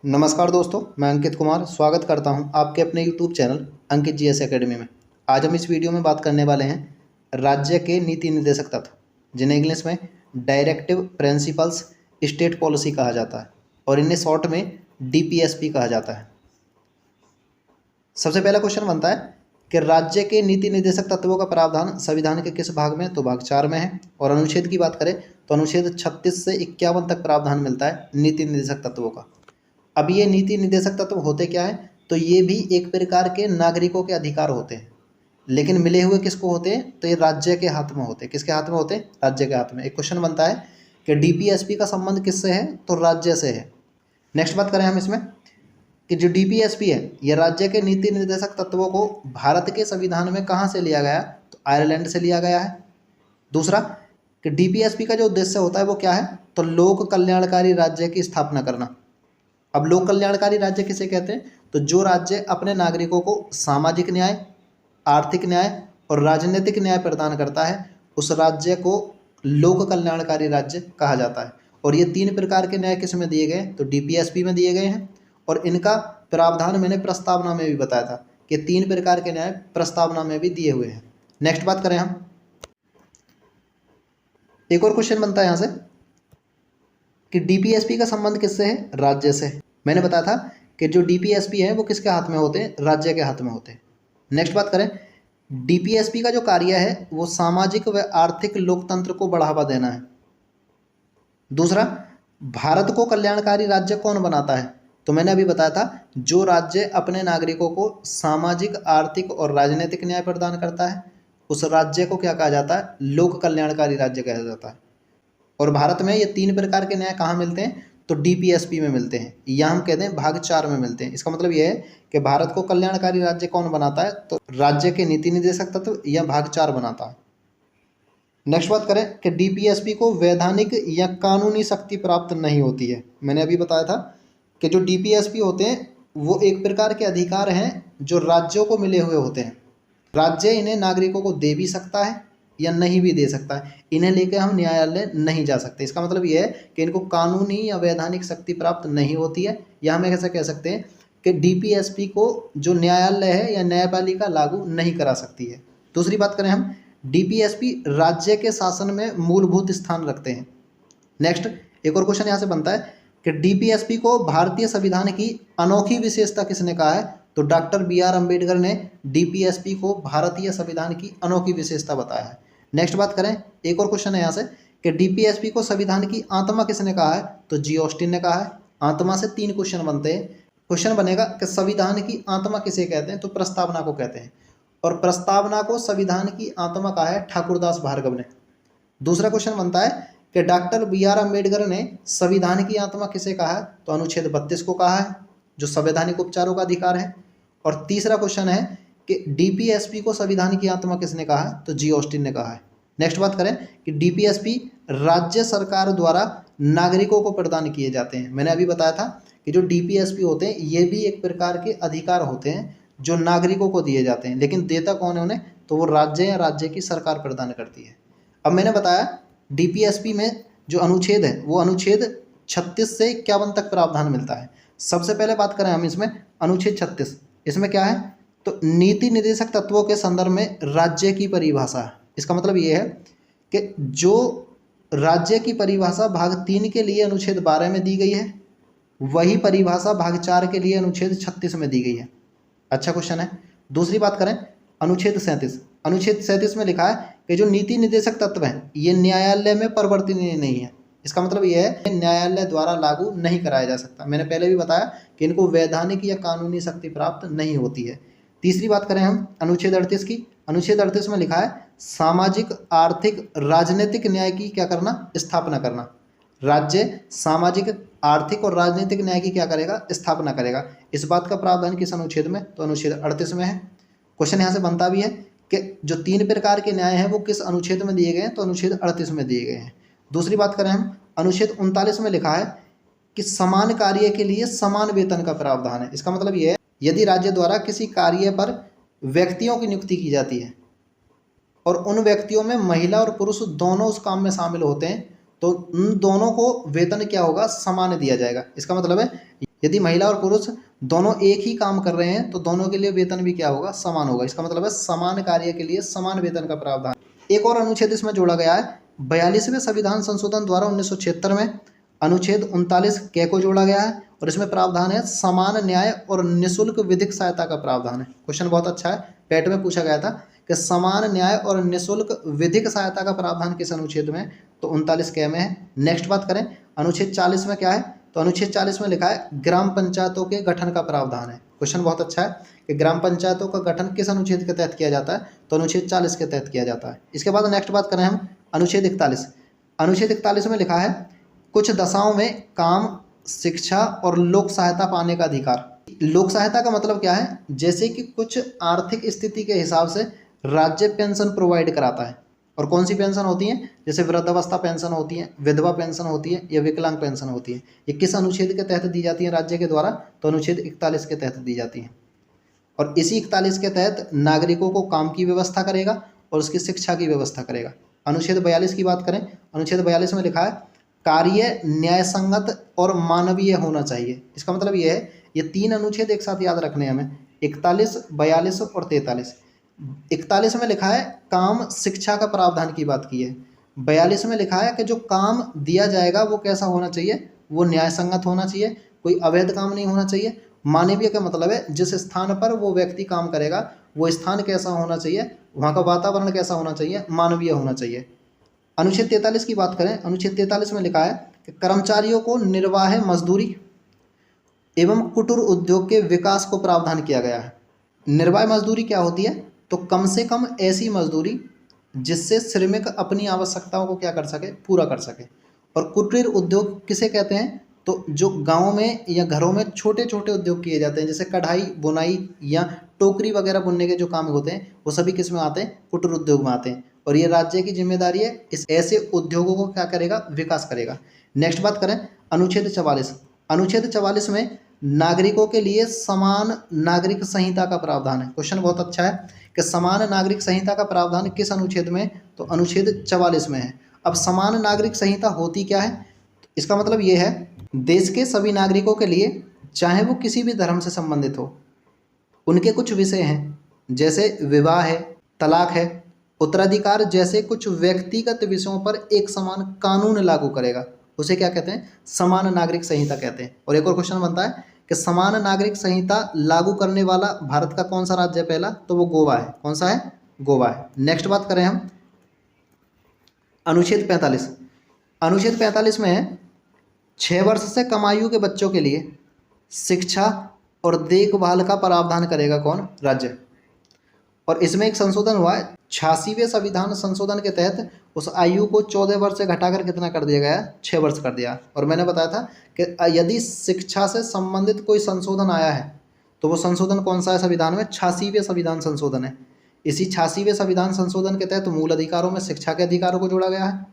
नमस्कार दोस्तों, मैं अंकित कुमार स्वागत करता हूं आपके अपने YouTube चैनल अंकित जीएस एकेडमी में। आज हम इस वीडियो में बात करने वाले हैं राज्य के नीति निर्देशक तत्व, जिन्हें इंग्लिश में डायरेक्टिव प्रिंसिपल्स स्टेट पॉलिसी कहा जाता है और इन्हें शॉर्ट में DPSP कहा जाता है। सबसे पहला क्वेश्चन बनता है कि राज्य के नीति निर्देशक तत्वों का प्रावधान संविधान के किस भाग में? तो भाग 4 में है। और अनुच्छेद की बात करें तो अनुच्छेद 36 से 51 तक प्रावधान मिलता है नीति निर्देशक तत्वों का। अब ये नीति निर्देशक तत्व होते क्या है? तो ये भी एक प्रकार के नागरिकों के अधिकार होते हैं, लेकिन मिले हुए किसको होते हैं? तो ये राज्य के हाथ में होते हैं। किसके हाथ में होते हैं? राज्य के हाथ में। एक क्वेश्चन बनता है कि DPSP का संबंध किससे है? तो राज्य से है। नेक्स्ट बात करें हम इसमें कि जो DPSP है ये राज्य के नीति निर्देशक तत्वों को भारत के संविधान में कहाँ से लिया गया? तो आयरलैंड से लिया गया है। दूसरा कि DPSP का जो उद्देश्य होता है वो क्या है? तो लोक कल्याणकारी राज्य की स्थापना करना। अब लोक कल्याणकारी राज्य किसे कहते हैं? तो जो राज्य अपने नागरिकों को सामाजिक न्याय, आर्थिक न्याय और राजनीतिक न्याय प्रदान करता है, उस राज्य को लोक कल्याणकारी राज्य कहा जाता है। और ये 3 प्रकार के न्याय किस में दिए गए? तो DPSP में दिए गए हैं। और इनका प्रावधान मैंने प्रस्तावना में भी बताया था कि 3 प्रकार के न्याय प्रस्तावना में भी दिए हुए हैं। नेक्स्ट बात करें हम, एक और क्वेश्चन बनता है यहाँ से कि DPSP का संबंध किससे है? राज्य से। मैंने बताया था कि जो DPSP है वो किसके हाथ में होते हैं? राज्य के हाथ में होते हैं। नेक्स्ट बात करें, DPSP का जो कार्य है वो सामाजिक व आर्थिक लोकतंत्र को बढ़ावा देना है। दूसरा, भारत को कल्याणकारी राज्य कौन बनाता है? तो मैंने अभी बताया था जो राज्य अपने नागरिकों को सामाजिक, आर्थिक और राजनीतिक न्याय प्रदान करता है उस राज्य को क्या कहा जाता है? लोक कल्याणकारी राज्य कहा जाता है। और भारत में ये 3 प्रकार के न्याय कहाँ मिलते हैं? तो DPSP में मिलते हैं, या हम कहते हैं भाग 4 में मिलते हैं। इसका मतलब ये है कि भारत को कल्याणकारी राज्य कौन बनाता है? तो राज्य के नीति निर्देशक तत्व या भाग 4 बनाता है। नेक्स्ट बात करें कि DPSP को वैधानिक या कानूनी शक्ति प्राप्त नहीं होती है। मैंने अभी बताया था कि जो DPSP होते हैं वो एक प्रकार के अधिकार हैं जो राज्यों को मिले हुए होते हैं। राज्य इन्हें नागरिकों को दे भी सकता है या नहीं भी दे सकता है। इन्हें लेकर हम न्यायालय नहीं जा सकते। इसका मतलब ये है कि इनको कानूनी या वैधानिक शक्ति प्राप्त नहीं होती है, या हम ऐसा कह सकते हैं कि DPSP को जो न्यायालय है या न्यायपालिका लागू नहीं करा सकती है। दूसरी बात करें हम, DPSP राज्य के शासन में मूलभूत स्थान रखते हैं। नेक्स्ट एक और क्वेश्चन यहाँ से बनता है कि DPSP को भारतीय संविधान की अनोखी विशेषता किसने कहा है? तो डॉक्टर BR अम्बेडकर ने DPSP को भारतीय संविधान की अनोखी विशेषता बताया है। नेक्स्ट बात करें, एक और क्वेश्चन है यहाँ से कि DPSP को संविधान की आत्मा किसने कहा है? तो G. ऑस्टिन ने कहा है। आत्मा से 3 क्वेश्चन बनते हैं। क्वेश्चन बनेगा कि संविधान की आत्मा किसे कहते हैं? तो प्रस्तावना को कहते हैं। और प्रस्तावना को संविधान की आत्मा कहा है ठाकुरदास भार्गव ने। दूसरा क्वेश्चन बनता है कि डॉक्टर BR अम्बेडकर ने संविधान की आत्मा किसे कहा है? तो अनुच्छेद 32 को कहा है, जो संवैधानिक उपचारों का अधिकार है। और तीसरा क्वेश्चन है कि DPSP को संविधान की आत्मा किसने कहा है? तो G. ऑस्टिन ने कहा है। नेक्स्ट बात करें कि DPSP राज्य सरकार द्वारा नागरिकों को प्रदान किए जाते हैं। मैंने अभी बताया था कि जो DPSP होते हैं ये भी एक प्रकार के अधिकार होते हैं जो नागरिकों को दिए जाते हैं, लेकिन देता कौन है उन्हें? तो वो राज्य या राज्य की सरकार प्रदान करती है। अब मैंने बताया DPSP में जो अनुच्छेद है वो अनुच्छेद 36 से 51 तक प्रावधान मिलता है। सबसे पहले बात करें हम इसमें अनुच्छेद 36, इसमें क्या है? तो नीति निर्देशक तत्वों के संदर्भ में राज्य की परिभाषा है। इसका मतलब ये है कि जो राज्य की परिभाषा भाग 3 के लिए अनुच्छेद 12 में दी गई है वही परिभाषा भाग 4 के लिए अनुच्छेद 36 में दी गई है। अच्छा क्वेश्चन है। दूसरी बात करें अनुच्छेद 37, अनुच्छेद 37 में लिखा है कि जो नीति निर्देशक तत्व हैं ये न्यायालय में परिवर्तनीय नहीं है। इसका मतलब ये है कि न्यायालय द्वारा लागू नहीं कराया जा सकता। मैंने पहले भी बताया कि इनको वैधानिक या कानूनी शक्ति प्राप्त नहीं होती है। तीसरी बात करें हम अनुच्छेद 38 की, अनुच्छेद 38 में लिखा है सामाजिक, आर्थिक, राजनीतिक न्याय की क्या करना? स्थापना करना। राज्य सामाजिक, आर्थिक और राजनीतिक न्याय की क्या करेगा? स्थापना करेगा। इस बात का प्रावधान किस अनुच्छेद में? तो अनुच्छेद 38 में है। क्वेश्चन यहाँ से बनता भी है कि जो 3 प्रकार के न्याय हैं वो किस अनुच्छेद में दिए गए हैं? तो अनुच्छेद 38 में दिए गए हैं। दूसरी बात करें हम, अनुच्छेद 39 में लिखा है कि समान कार्य के लिए समान वेतन का प्रावधान है। इसका मतलब ये है यदि राज्य द्वारा किसी कार्य पर व्यक्तियों की नियुक्ति की जाती है और उन व्यक्तियों में महिला और पुरुष दोनों उस काम में शामिल होते हैं तो उन दोनों को वेतन क्या होगा? समान दिया जाएगा। इसका मतलब है यदि महिला और पुरुष दोनों एक ही काम कर रहे हैं तो दोनों के लिए वेतन भी क्या होगा, समान होगा। इसका मतलब है समान कार्य के लिए समान वेतन का प्रावधान। एक और अनुच्छेद इसमें जोड़ा गया है 42वें संविधान संशोधन द्वारा 1976 में अनुच्छेद 39 कै को जोड़ा गया है और इसमें प्रावधान है समान न्याय और निःशुल्क विधिक सहायता का प्रावधान है। क्वेश्चन बहुत अच्छा है, पेट में पूछा गया था कि समान न्याय और निःशुल्क विधिक सहायता का प्रावधान किस अनुच्छेद में, तो 39 कै में है। नेक्स्ट बात करें अनुच्छेद 40 में क्या है, तो अनुच्छेद 40 में लिखा है ग्राम पंचायतों के गठन का प्रावधान है। क्वेश्चन बहुत अच्छा है कि ग्राम पंचायतों का गठन किस अनुच्छेद के तहत किया जाता है, तो अनुच्छेद 40 के तहत किया जाता है। इसके बाद नेक्स्ट बात करें हम अनुच्छेद 41। अनुच्छेद 41 में लिखा है कुछ दशाओं में काम, शिक्षा और लोक सहायता पाने का अधिकार। लोक सहायता का मतलब क्या है, जैसे कि कुछ आर्थिक स्थिति के हिसाब से राज्य पेंशन प्रोवाइड कराता है। और कौन सी पेंशन होती है, जैसे वृद्धावस्था पेंशन होती है, विधवा पेंशन होती है या विकलांग पेंशन होती है। ये किस अनुच्छेद के तहत दी जाती है राज्य के द्वारा, तो अनुच्छेद 41 के तहत दी जाती है। और इसी 41 के तहत नागरिकों को काम की व्यवस्था करेगा और उसकी शिक्षा की व्यवस्था करेगा। अनुच्छेद 42 की बात करें, अनुच्छेद 42 में लिखा है कार्य न्याय संगत और मानवीय होना चाहिए। इसका मतलब ये है, ये तीन अनुच्छेद एक साथ याद रखने हैं हमें, 41, 42 और 43। 41 में लिखा है काम शिक्षा का प्रावधान की बात की है। 42 में लिखा है कि जो काम दिया जाएगा वो कैसा होना चाहिए, वो न्याय संगत होना चाहिए, कोई अवैध काम नहीं होना चाहिए। मानवीय का मतलब है जिस स्थान पर वो व्यक्ति काम करेगा वो स्थान कैसा होना चाहिए, वहाँ का वातावरण कैसा होना चाहिए, मानवीय होना चाहिए। अनुच्छेद 43 की बात करें, अनुच्छेद 43 में लिखा है कि कर्मचारियों को निर्वाह मजदूरी एवं कुटीर उद्योग के विकास को प्रावधान किया गया है। निर्वाह मजदूरी क्या होती है, तो कम से कम ऐसी मजदूरी जिससे श्रमिक अपनी आवश्यकताओं को क्या कर सके, पूरा कर सके। और कुटीर उद्योग किसे कहते हैं, तो जो गांव में या घरों में छोटे छोटे उद्योग किए जाते हैं, जैसे कढ़ाई बुनाई या टोकरी वगैरह बुनने के जो काम होते हैं वो सभी किस में आते हैं, कुटीर उद्योग में आते हैं। और ये राज्य की जिम्मेदारी है इस ऐसे उद्योगों को क्या करेगा, विकास करेगा। नेक्स्ट बात करें अनुच्छेद 44। अनुच्छेद 44 में नागरिकों के लिए समान नागरिक संहिता का प्रावधान है। क्वेश्चन बहुत अच्छा है कि समान नागरिक संहिता का प्रावधान किस अनुच्छेद में, तो अनुच्छेद 44 में है। अब समान नागरिक संहिता होती क्या है, इसका मतलब ये है देश के सभी नागरिकों के लिए, चाहे वो किसी भी धर्म से संबंधित हो, उनके कुछ विषय हैं जैसे विवाह है, तलाक है, उत्तराधिकार जैसे कुछ व्यक्तिगत विषयों पर एक समान कानून लागू करेगा। उसे क्या कहते हैं, समान नागरिक संहिता कहते हैं। और एक और क्वेश्चन बनता है कि समान नागरिक संहिता लागू करने वाला भारत का कौन सा राज्य है पहला, तो वो गोवा है। कौन सा है, गोवा है। नेक्स्ट बात करें हम अनुच्छेद 45। अनुच्छेद 45 में है 6 वर्ष से कम आयु के बच्चों के लिए शिक्षा और देखभाल का प्रावधान करेगा कौन, राज्य। और इसमें एक संशोधन हुआ है 86वें संविधान संशोधन के तहत उस आयु को 14 वर्ष से घटाकर कितना कर दिया गया, 6 वर्ष कर दिया। और मैंने बताया था कि यदि शिक्षा से संबंधित कोई संशोधन आया है तो वो संशोधन कौन सा है संविधान में, 86वें संविधान संशोधन है। इसी 86वें संविधान संशोधन के तहत मूल अधिकारों में शिक्षा के अधिकारों को जोड़ा गया है।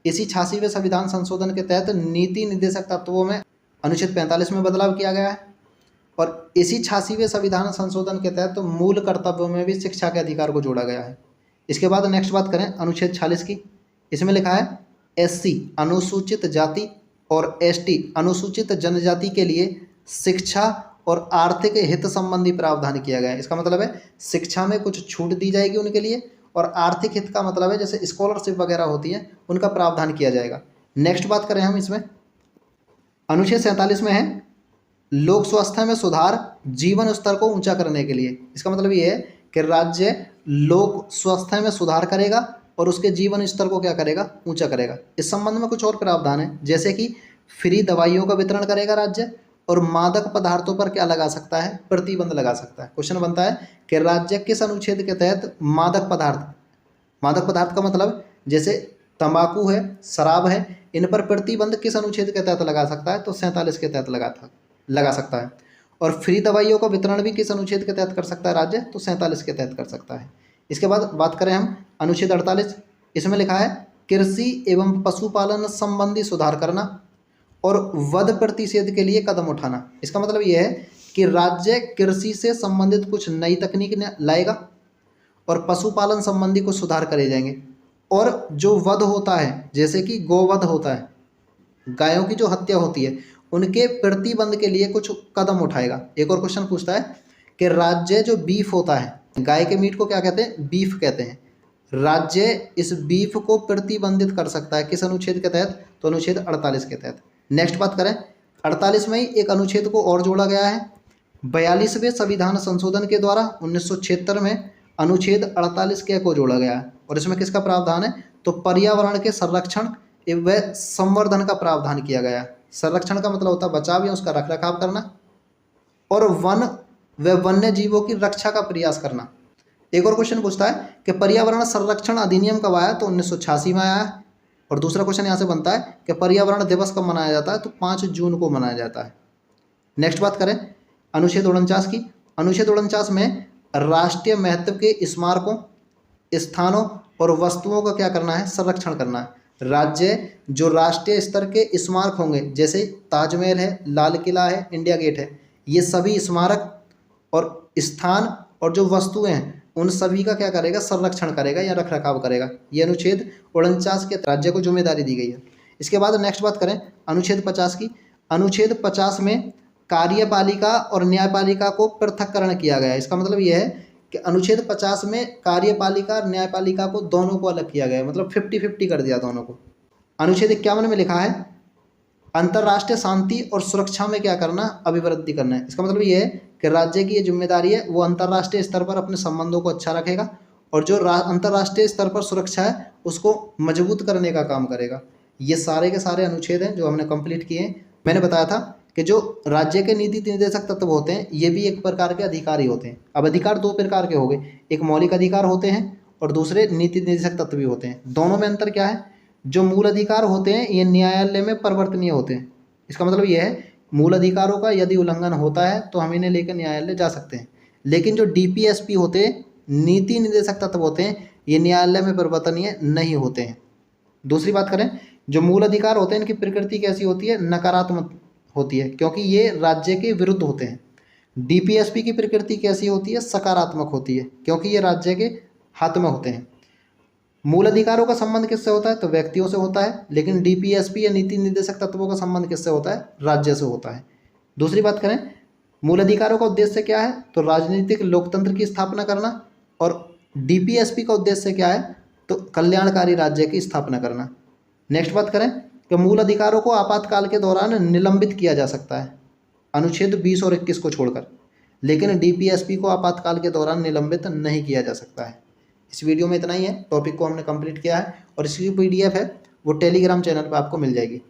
इसी 86वें संविधान संशोधन के तहत नीति निर्देशक तत्वों में अनुच्छेद 45 में बदलाव किया गया है। और इसी 86वें संविधान संशोधन के तहत तो मूल कर्तव्यों में भी शिक्षा के अधिकार को जोड़ा गया है। इसके बाद नेक्स्ट बात करें अनुच्छेद 46 की। इसमें लिखा है SC अनुसूचित जाति और ST अनुसूचित जनजाति के लिए शिक्षा और आर्थिक हित संबंधी प्रावधान किया गया है। इसका मतलब है शिक्षा में कुछ छूट दी जाएगी उनके लिए, और आर्थिक हित का मतलब है जैसे स्कॉलरशिप वगैरह होती है उनका प्रावधान किया जाएगा। नेक्स्ट बात करें हम इसमें अनुच्छेद 47 में है लोक स्वास्थ्य में सुधार जीवन स्तर को ऊंचा करने के लिए। इसका मतलब ये है कि राज्य लोक स्वास्थ्य में सुधार करेगा और उसके जीवन स्तर को क्या करेगा, ऊंचा करेगा। इस संबंध में कुछ और प्रावधान है, जैसे कि फ्री दवाइयों का वितरण करेगा राज्य, और मादक पदार्थों पर क्या लगा सकता है, प्रतिबंध लगा सकता है। क्वेश्चन बनता है कि राज्य किस अनुच्छेद के तहत मादक पदार्थ का मतलब जैसे तंबाकू है, शराब है, इन पर प्रतिबंध किस अनुच्छेद के तहत लगा सकता है, तो 47 के तहत लगा सकता है। और फ्री दवाइयों का वितरण भी किस अनुच्छेद के तहत कर सकता है राज्य, तो 47 के तहत कर सकता है। इसके बाद बात करें हम अनुच्छेद 48। इसमें लिखा है कृषि एवं पशुपालन संबंधी सुधार करना और वध प्रतिषेध के लिए कदम उठाना। इसका मतलब यह है कि राज्य कृषि से संबंधित कुछ नई तकनीक लाएगा और पशुपालन संबंधी कुछ सुधार करे जाएंगे। और जो वध होता है, जैसे कि गोवध होता है, गायों की जो हत्या होती है, उनके प्रतिबंध के लिए कुछ कदम उठाएगा। एक और क्वेश्चन पूछता है कि राज्य जो बीफ होता है, गाय के मीट को क्या कहते हैं? बीफ कहते हैं। राज्य इस बीफ को प्रतिबंधित कर सकता है किस अनुच्छेद के तहत? तो अनुच्छेद 48 के तहत। नेक्स्ट बात करें, 48 में ही एक अनुच्छेद को और जोड़ा गया है। 42वें संविधान संशोधन के द्वारा 1976 में अनुच्छेद 48 के को जोड़ा गया है, और इसमें किसका प्रावधान है? तो पर्यावरण के संरक्षण व संवर्धन का प्रावधान किया गया है। संरक्षण का मतलब होता है बचाव या उसका रखरखाव करना, और वन व वन्य जीवों की रक्षा का प्रयास करना। एक और क्वेश्चन पूछता है कि पर्यावरण संरक्षण अधिनियम कब आया? तो 1986 में आया है। और दूसरा क्वेश्चन यहाँ से बनता है कि पर्यावरण दिवस कब मनाया जाता है? तो 5 जून को मनाया जाता है। नेक्स्ट बात करें अनुच्छेद 49 की। अनुच्छेद 49 में राष्ट्रीय महत्व के स्मारकों, स्थानों और वस्तुओं का क्या करना है? संरक्षण करना है। राज्य जो राष्ट्रीय स्तर के स्मारक होंगे, जैसे ताजमहल है, लाल किला है, इंडिया गेट है, ये सभी स्मारक और स्थान और जो वस्तुएं हैं उन सभी का क्या करेगा? संरक्षण करेगा या रखरखाव करेगा। ये अनुच्छेद 49 के राज्य को जिम्मेदारी दी गई है। इसके बाद नेक्स्ट बात करें अनुच्छेद 50 की। अनुच्छेद 50 में कार्यपालिका और न्यायपालिका को पृथक्करण किया गया है। इसका मतलब यह है कि अनुच्छेद 50 में कार्यपालिका और न्यायपालिका को दोनों को अलग किया गया है, मतलब 50-50 कर दिया दोनों को। अनुच्छेद 51 में लिखा है अंतर्राष्ट्रीय शांति और सुरक्षा में क्या करना? अभिवृद्धि करना है। इसका मतलब ये है कि राज्य की ये जिम्मेदारी है, वो अंतर्राष्ट्रीय स्तर पर अपने संबंधों को अच्छा रखेगा और जो अंतर्राष्ट्रीय स्तर पर सुरक्षा है उसको मजबूत करने का काम करेगा। ये सारे के सारे अनुच्छेद हैं जो हमने कंप्लीट किए हैं। मैंने बताया था कि जो राज्य के नीति निर्देशक तत्व होते हैं ये भी एक प्रकार के अधिकार ही होते हैं। अब अधिकार 2 प्रकार के हो गए, एक मौलिक अधिकार होते हैं और दूसरे नीति निर्देशक तत्व भी होते हैं। दोनों में अंतर क्या है? जो मूल अधिकार होते हैं ये न्यायालय में परिवर्तनीय होते हैं। इसका मतलब यह है मूल अधिकारों का यदि उल्लंघन होता है तो हम इन्हें लेकर न्यायालय जा सकते हैं, लेकिन जो DPSP होते हैं, नीति निर्देशक तत्व होते हैं, ये न्यायालय में परिवर्तनीय नहीं होते हैं। दूसरी बात करें, जो मूल अधिकार होते हैं इनकी प्रकृति कैसी होती है? नकारात्मक होती है, क्योंकि ये राज्य के विरुद्ध होते हैं। DPSP की प्रकृति कैसी होती है? सकारात्मक होती है, क्योंकि ये राज्य के हाथ में होते हैं। मूल अधिकारों का संबंध किससे होता है? तो व्यक्तियों से होता है, लेकिन DPSP या नीति निर्देशक तत्वों का संबंध किससे होता है? राज्य से होता है। दूसरी बात करें, मूल अधिकारों का उद्देश्य क्या है? तो राजनीतिक लोकतंत्र की स्थापना करना, और DPSP का उद्देश्य क्या है? तो कल्याणकारी राज्य की स्थापना करना। नेक्स्ट बात करें कि मूल अधिकारों को आपातकाल के दौरान निलंबित किया जा सकता है, अनुच्छेद 20 और 21 को छोड़कर, लेकिन DPSP को आपातकाल के दौरान निलंबित नहीं किया जा सकता है। इस वीडियो में इतना ही है। टॉपिक को हमने कंप्लीट किया है और इसकी PDF है वो टेलीग्राम चैनल पर आपको मिल जाएगी।